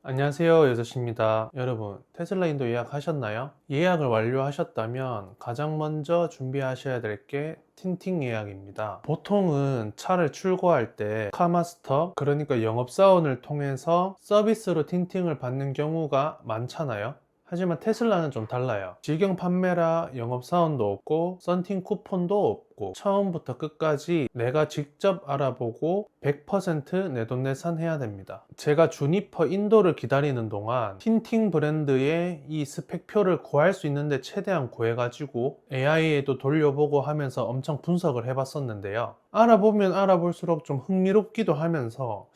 안녕하세요, 여섯입니다. 여러분, 테슬라 인도 예약하셨나요? 예약을 완료하셨다면 가장 먼저 준비하셔야 될 게 틴팅 예약입니다. 보통은 차를 출고할 때 카마스터, 그러니까 영업사원을 통해서 서비스로 틴팅을 받는 경우가 많잖아요. 하지만 테슬라는 좀 달라요. 직영 판매라 영업사원도 없고 썬팅 쿠폰도 없고 처음부터 끝까지 내가 직접 알아보고 100% 내돈내산 해야 됩니다. 제가 주니퍼 인도를 기다리는 동안 틴팅 브랜드의 이 스펙표를 구할 수 있는데 최대한 구해가지고 AI에도 돌려보고 하면서 엄청 분석을 해봤었는데요. 알아보면 알아볼수록 좀 흥미롭기도 하면서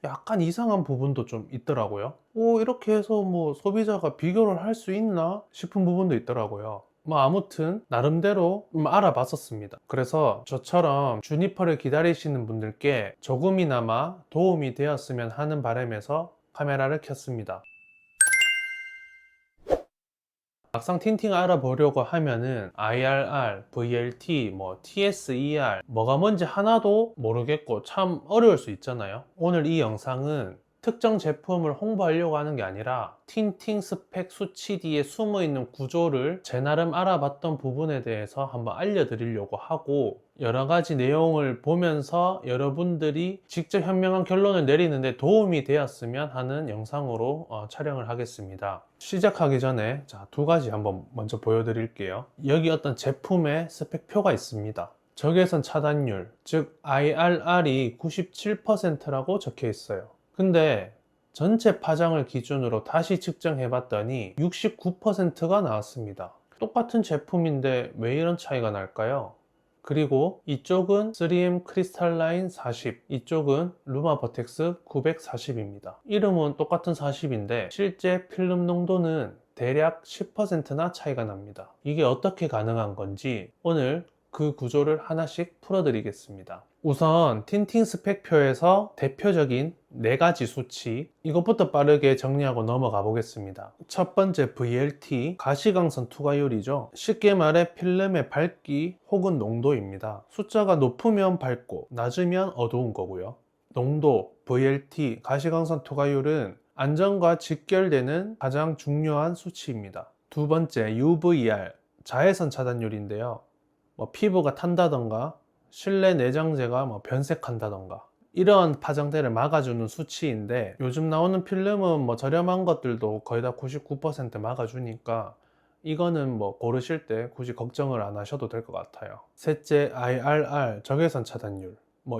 약간 이상한 부분도 좀 있더라고요. 이렇게 해서 뭐 소비자가 비교를 할 수 있나 싶은 부분도 있더라고요. 뭐 아무튼 나름대로 알아봤었습니다. 그래서 저처럼 주니퍼를 기다리시는 분들께 조금이나마 도움이 되었으면 하는 바람에서 카메라를 켰습니다. 막상 틴팅 알아보려고 하면은 IRR, VLT, TSER 뭐가 뭔지 하나도 모르겠고 참 어려울 수 있잖아요. 오늘 이 영상은 특정 제품을 홍보하려고 하는 게 아니라 틴팅 스펙 수치 뒤에 숨어있는 구조를 제 나름 알아봤던 부분에 대해서 한번 알려드리려고 하고, 여러 가지 내용을 보면서 여러분들이 직접 현명한 결론을 내리는데 도움이 되었으면 하는 영상으로 촬영을 하겠습니다. 시작하기 전에 두 가지 한번 먼저 보여드릴게요. 여기 어떤 제품의 스펙표가 있습니다. 적외선 차단율, 즉 IRR이 97%라고 적혀 있어요. 근데 전체 파장을 기준으로 다시 측정해 봤더니 69%가 나왔습니다. 똑같은 제품인데 왜 이런 차이가 날까요? 그리고 이쪽은 3M 크리스탈라인 40, 이쪽은 루마 버텍스 940입니다. 이름은 똑같은 40인데 실제 필름 농도는 대략 10%나 차이가 납니다. 이게 어떻게 가능한 건지 오늘 그 구조를 하나씩 풀어드리겠습니다. 우선 틴팅 스펙표에서 대표적인 4가지 수치, 이것부터 빠르게 정리하고 넘어가 보겠습니다. 첫 번째 VLT, 가시광선 투과율이죠. 쉽게 말해 필름의 밝기 혹은 농도입니다. 숫자가 높으면 밝고 낮으면 어두운 거고요. 농도, VLT, 가시광선 투과율은 안전과 직결되는 가장 중요한 수치입니다. 두 번째 UVR, 자외선 차단율인데요. 피부가 탄다던가 실내 내장재가 변색한다던가 이런 파장대를 막아주는 수치인데, 요즘 나오는 필름은 저렴한 것들도 거의 다 99% 막아주니까 이거는 고르실 때 굳이 걱정을 안 하셔도 될 것 같아요. 셋째, IRR, 적외선 차단율.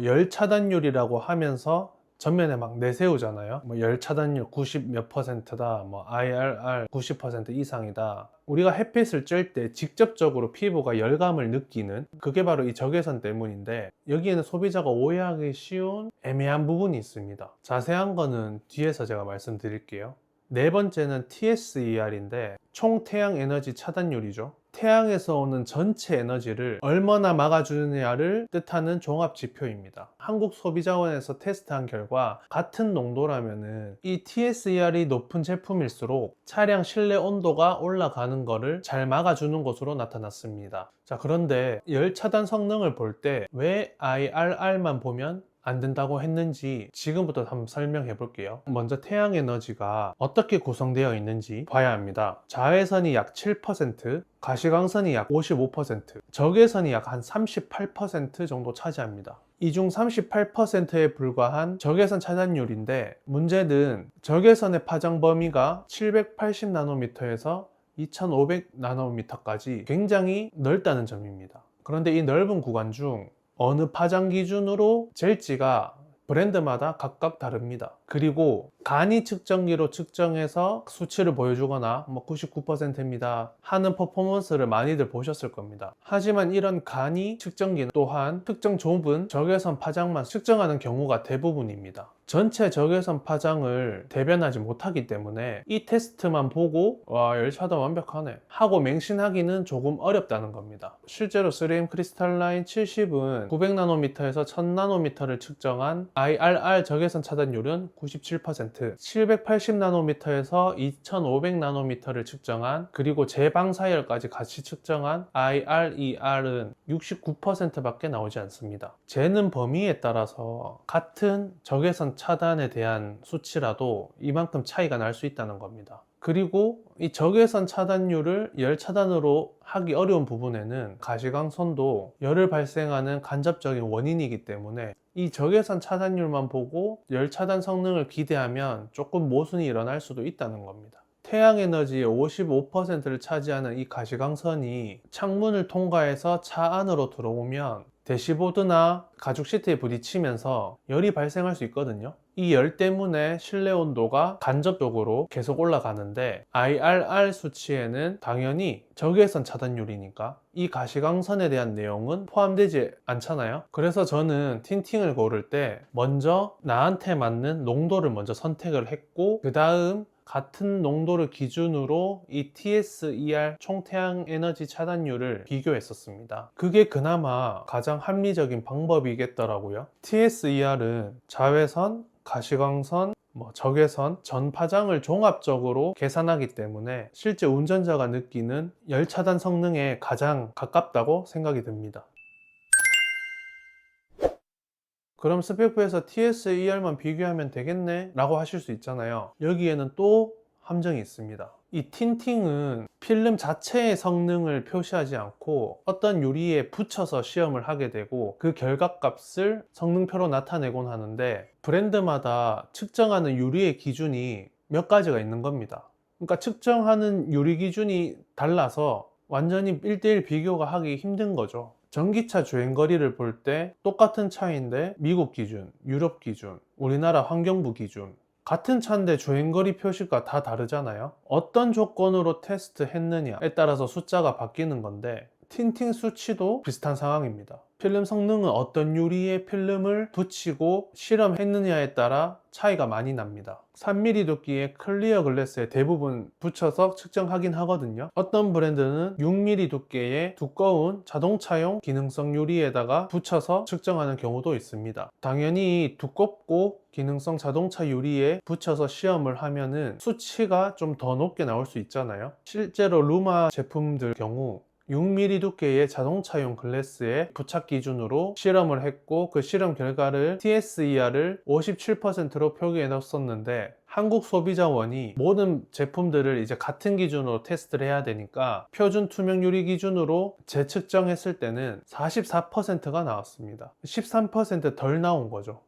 열 차단율이라고 하면서 전면에 막 내세우잖아요. 열 차단율 90 몇 %다, IRR 90% 이상이다. 우리가 햇빛을 쬐을 때 직접적으로 피부가 열감을 느끼는, 그게 바로 이 적외선 때문인데, 여기에는 소비자가 오해하기 쉬운 애매한 부분이 있습니다. 자세한 거는 뒤에서 제가 말씀드릴게요. 네 번째는 TSER인데 총 태양 에너지 차단율이죠. 태양에서 오는 전체 에너지를 얼마나 막아주느냐를 뜻하는 종합 지표입니다. 한국소비자원에서 테스트한 결과 같은 농도라면은 이 TSER이 높은 제품일수록 차량 실내 온도가 올라가는 것을 잘 막아주는 것으로 나타났습니다. 그런데 열 차단 성능을 볼 때 왜 IRR만 보면 안 된다고 했는지 지금부터 한번 설명해 볼게요. 먼저 태양 에너지가 어떻게 구성되어 있는지 봐야 합니다. 자외선이 약 7%, 가시광선이 약 55%, 적외선이 약 한 38% 정도 차지합니다. 이 중 38%에 불과한 적외선 차단율인데, 문제는 적외선의 파장 범위가 780나노미터에서 2500나노미터까지 굉장히 넓다는 점입니다. 그런데 이 넓은 구간 중 어느 파장 기준으로 잴지가 브랜드마다 각각 다릅니다. 그리고 간이 측정기로 측정해서 수치를 보여주거나 99%입니다 하는 퍼포먼스를 많이들 보셨을 겁니다. 하지만 이런 간이 측정기는 또한 특정 좁은 적외선 파장만 측정하는 경우가 대부분입니다. 전체 적외선 파장을 대변하지 못하기 때문에 이 테스트만 보고 와, 열차단 완벽하네 하고 맹신하기는 조금 어렵다는 겁니다. 실제로 3M 크리스탈라인 70은 900나노미터에서 1000나노미터를 측정한 IRR 적외선 차단율은 97%, 780나노미터에서 2500나노미터를 측정한, 그리고 재방사열까지 같이 측정한 IRER은 69%밖에 나오지 않습니다. 재는 범위에 따라서 같은 적외선 차단에 대한 수치라도 이만큼 차이가 날 수 있다는 겁니다. 그리고 이 적외선 차단율을 열 차단으로 하기 어려운 부분에는 가시광선도 열을 발생하는 간접적인 원인이기 때문에 이 적외선 차단율만 보고 열 차단 성능을 기대하면 조금 모순이 일어날 수도 있다는 겁니다. 태양 에너지의 55%를 차지하는 이 가시광선이 창문을 통과해서 차 안으로 들어오면 대시보드나 가죽 시트에 부딪히면서 열이 발생할 수 있거든요. 이 열 때문에 실내 온도가 간접적으로 계속 올라가는데, IRR 수치에는 당연히 적외선 차단율이니까 이 가시광선에 대한 내용은 포함되지 않잖아요. 그래서 저는 틴팅을 고를 때 먼저 나한테 맞는 농도를 먼저 선택을 했고, 그 다음 같은 농도를 기준으로 이 TSER 총태양 에너지 차단율을 비교했었습니다. 그게 그나마 가장 합리적인 방법이겠더라고요. TSER은 자외선, 가시광선, 적외선, 전파장을 종합적으로 계산하기 때문에 실제 운전자가 느끼는 열 차단 성능에 가장 가깝다고 생각이 듭니다. 그럼 스펙부에서 TSER만 비교하면 되겠네 라고 하실 수 있잖아요. 여기에는 또 함정이 있습니다. 이 틴팅은 필름 자체의 성능을 표시하지 않고 어떤 유리에 붙여서 시험을 하게 되고, 그 결과값을 성능표로 나타내곤 하는데, 브랜드마다 측정하는 유리의 기준이 몇 가지가 있는 겁니다. 그러니까 측정하는 유리 기준이 달라서 완전히 1대1 비교가 하기 힘든 거죠. 전기차 주행거리를 볼 때 똑같은 차인데 미국 기준, 유럽 기준, 우리나라 환경부 기준, 같은 차인데 주행거리 표시가 다 다르잖아요. 어떤 조건으로 테스트했느냐에 따라서 숫자가 바뀌는 건데, 틴팅 수치도 비슷한 상황입니다. 필름 성능은 어떤 유리에 필름을 붙이고 실험했느냐에 따라 차이가 많이 납니다. 3mm 두께의 클리어 글래스에 대부분 붙여서 측정하긴 하거든요. 어떤 브랜드는 6mm 두께의 두꺼운 자동차용 기능성 유리에다가 붙여서 측정하는 경우도 있습니다. 당연히 두껍고 기능성 자동차 유리에 붙여서 시험을 하면은 수치가 좀 더 높게 나올 수 있잖아요. 실제로 루마 제품들 경우 6mm 두께의 자동차용 글래스에 부착 기준으로 실험을 했고, 그 실험 결과를 TSER을 57%로 표기해 놨었는데, 한국 소비자원이 모든 제품들을 이제 같은 기준으로 테스트를 해야 되니까 표준 투명 유리 기준으로 재측정했을 때는 44%가 나왔습니다. 13% 덜 나온 거죠.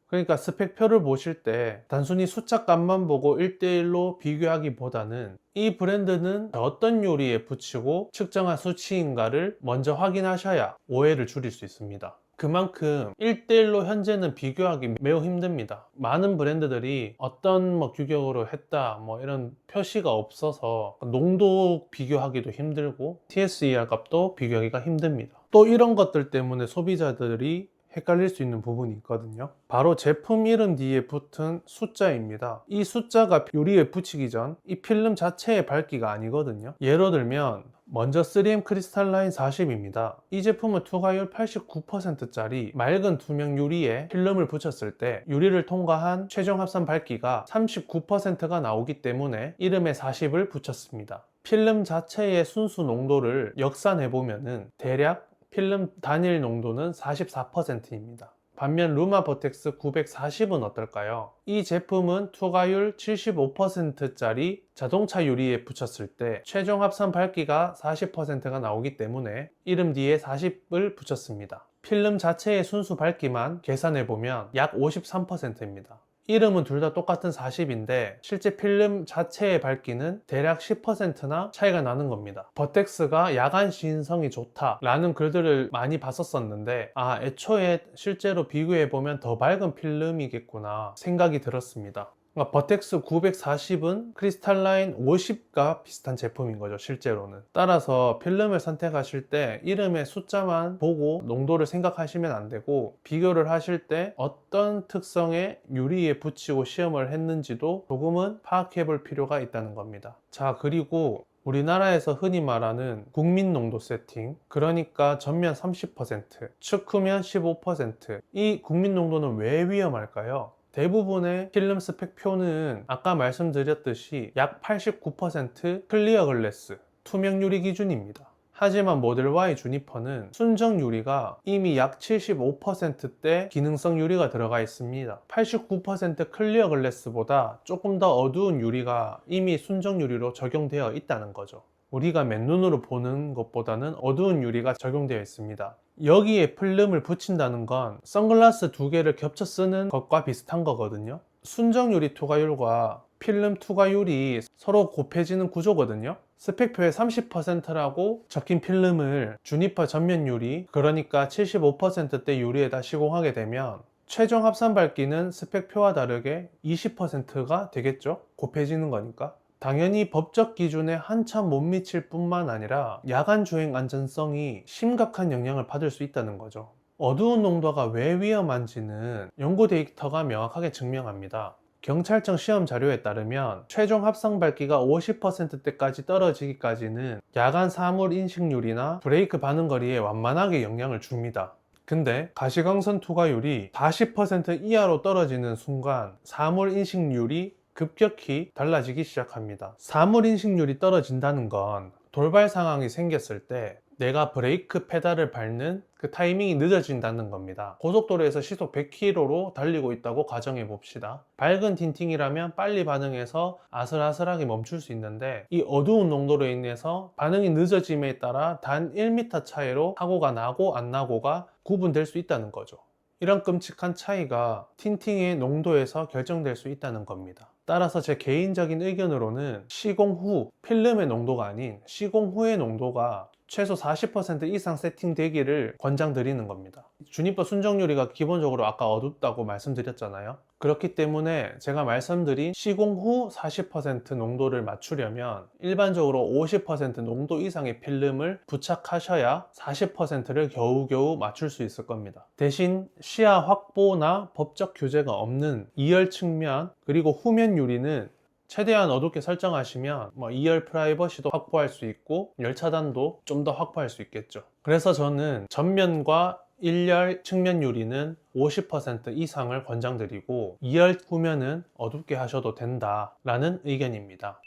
그러니까 스펙표를 보실 때 단순히 숫자 값만 보고 1대1로 비교하기보다는 이 브랜드는 어떤 유리에 붙이고 측정한 수치인가를 먼저 확인하셔야 오해를 줄일 수 있습니다. 그만큼 1대1로 현재는 비교하기 매우 힘듭니다. 많은 브랜드들이 어떤 규격으로 했다 이런 표시가 없어서 농도 비교하기도 힘들고 TSER 값도 비교하기가 힘듭니다. 또 이런 것들 때문에 소비자들이 헷갈릴 수 있는 부분이 있거든요. 바로 제품 이름 뒤에 붙은 숫자입니다. 이 숫자가 유리에 붙이기 전 이 필름 자체의 밝기가 아니거든요. 예로 들면 먼저 3M 크리스탈라인 40입니다. 이 제품은 투과율 89%짜리 맑은 투명 유리에 필름을 붙였을 때 유리를 통과한 최종 합산 밝기가 39%가 나오기 때문에 이름에 40을 붙였습니다. 필름 자체의 순수 농도를 역산해 보면은 대략 필름 단일 농도는 44%입니다. 반면 루마 버텍스 940은 어떨까요? 이 제품은 투과율 75%짜리 자동차 유리에 붙였을 때 최종 합산 밝기가 40%가 나오기 때문에 이름 뒤에 40을 붙였습니다. 필름 자체의 순수 밝기만 계산해보면 약 53%입니다. 이름은 둘 다 똑같은 40인데 실제 필름 자체의 밝기는 대략 10%나 차이가 나는 겁니다. 버텍스가 야간 시인성이 좋다라는 글들을 많이 봤었는데, 애초에 실제로 비교해보면 더 밝은 필름이겠구나 생각이 들었습니다. 버텍스 940은 크리스탈라인 50과 비슷한 제품인 거죠, 실제로는. 따라서 필름을 선택하실 때 이름의 숫자만 보고 농도를 생각하시면 안 되고, 비교를 하실 때 어떤 특성의 유리에 붙이고 시험을 했는지도 조금은 파악해 볼 필요가 있다는 겁니다. 자, 그리고 우리나라에서 흔히 말하는 국민 농도 세팅, 그러니까 전면 30%, 측후면 15%, 이 국민 농도는 왜 위험할까요? 대부분의 필름 스펙표는 아까 말씀드렸듯이 약 89% 클리어 글래스, 투명 유리 기준입니다. 하지만 모델 Y 주니퍼는 순정 유리가 이미 약 75%대 기능성 유리가 들어가 있습니다. 89% 클리어 글래스보다 조금 더 어두운 유리가 이미 순정 유리로 적용되어 있다는 거죠. 우리가 맨눈으로 보는 것보다는 어두운 유리가 적용되어 있습니다. 여기에 필름을 붙인다는 건 선글라스 두 개를 겹쳐 쓰는 것과 비슷한 거거든요. 순정 유리 투과율과 필름 투과율이 서로 곱해지는 구조거든요. 스펙표에 30%라고 적힌 필름을 주니퍼 전면 유리, 그러니까 75%대 유리에다 시공하게 되면 최종 합산 밝기는 스펙표와 다르게 20%가 되겠죠? 곱해지는 거니까. 당연히 법적 기준에 한참 못 미칠 뿐만 아니라 야간 주행 안전성이 심각한 영향을 받을 수 있다는 거죠. 어두운 농도가 왜 위험한지는 연구 데이터가 명확하게 증명합니다. 경찰청 시험 자료에 따르면 최종 합성 밝기가 50%대까지 떨어지기까지는 야간 사물 인식률이나 브레이크 반응 거리에 완만하게 영향을 줍니다. 근데 가시광선 투과율이 40% 이하로 떨어지는 순간 사물 인식률이 급격히 달라지기 시작합니다. 사물 인식률이 떨어진다는 건 돌발 상황이 생겼을 때 내가 브레이크 페달을 밟는 그 타이밍이 늦어진다는 겁니다. 고속도로에서 시속 100km로 달리고 있다고 가정해 봅시다. 밝은 틴팅이라면 빨리 반응해서 아슬아슬하게 멈출 수 있는데 이 어두운 농도로 인해서 반응이 늦어짐에 따라 단 1m 차이로 사고가 나고 안 나고가 구분될 수 있다는 거죠. 이런 끔찍한 차이가 틴팅의 농도에서 결정될 수 있다는 겁니다. 따라서 제 개인적인 의견으로는 시공 후 필름의 농도가 아닌 시공 후의 농도가 최소 40% 이상 세팅되기를 권장드리는 겁니다. 주니퍼 순정 유리가 기본적으로 아까 어둡다고 말씀드렸잖아요. 그렇기 때문에 제가 말씀드린 시공 후 40% 농도를 맞추려면 일반적으로 50% 농도 이상의 필름을 부착하셔야 40%를 겨우겨우 맞출 수 있을 겁니다. 대신 시야 확보나 법적 규제가 없는 2열 측면 그리고 후면 유리는 최대한 어둡게 설정하시면 2열 프라이버시도 확보할 수 있고 열 차단도 좀 더 확보할 수 있겠죠. 그래서 저는 전면과 1열 측면 유리는 50% 이상을 권장드리고 2열 후면은 어둡게 하셔도 된다라는 의견입니다.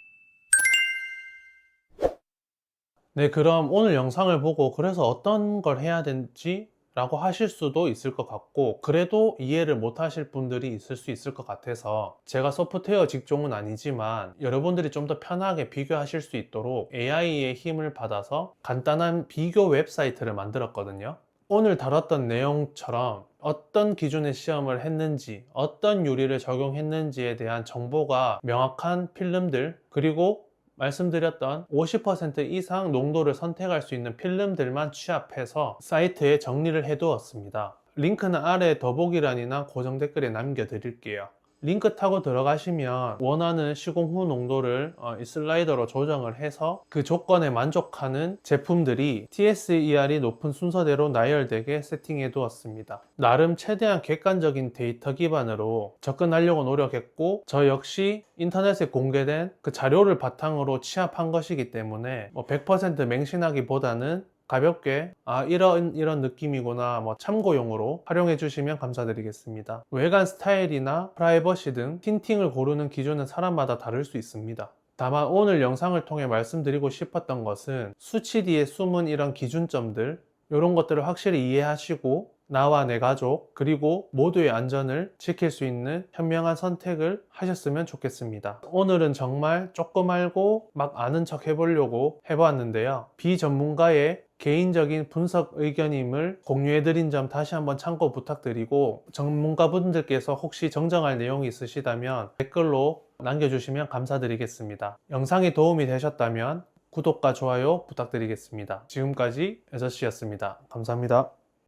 네, 그럼 오늘 영상을 보고 그래서 어떤 걸 해야 되는지 라고 하실 수도 있을 것 같고 그래도 이해를 못 하실 분들이 있을 수 있을 것 같아서 제가 소프트웨어 직종은 아니지만 여러분들이 좀 더 편하게 비교하실 수 있도록 AI의 힘을 받아서 간단한 비교 웹사이트를 만들었거든요. 오늘 다뤘던 내용처럼 어떤 기준의 시험을 했는지 어떤 유리를 적용했는지에 대한 정보가 명확한 필름들 그리고 말씀드렸던 50% 이상 농도를 선택할 수 있는 필름들만 취합해서 사이트에 정리를 해 두었습니다. 링크는 아래 더보기란이나 고정 댓글에 남겨 드릴게요. 링크 타고 들어가시면 원하는 시공 후 농도를 이 슬라이더로 조정을 해서 그 조건에 만족하는 제품들이 TSER이 높은 순서대로 나열되게 세팅해 두었습니다. 나름 최대한 객관적인 데이터 기반으로 접근하려고 노력했고 저 역시 인터넷에 공개된 그 자료를 바탕으로 취합한 것이기 때문에 100% 맹신하기보다는 가볍게 이런 느낌이구나 참고용으로 활용해 주시면 감사드리겠습니다. 외관 스타일이나 프라이버시 등 틴팅을 고르는 기준은 사람마다 다를 수 있습니다. 다만 오늘 영상을 통해 말씀드리고 싶었던 것은 수치 뒤에 숨은 이런 기준점들 이런 것들을 확실히 이해하시고 나와 내 가족 그리고 모두의 안전을 지킬 수 있는 현명한 선택을 하셨으면 좋겠습니다. 오늘은 정말 조금 알고 막 아는 척 해보려고 해보았는데요. 비전문가의 개인적인 분석 의견임을 공유해드린 점 다시 한번 참고 부탁드리고 전문가분들께서 혹시 정정할 내용이 있으시다면 댓글로 남겨주시면 감사드리겠습니다. 영상이 도움이 되셨다면 구독과 좋아요 부탁드리겠습니다. 지금까지 에저씨였습니다. 감사합니다.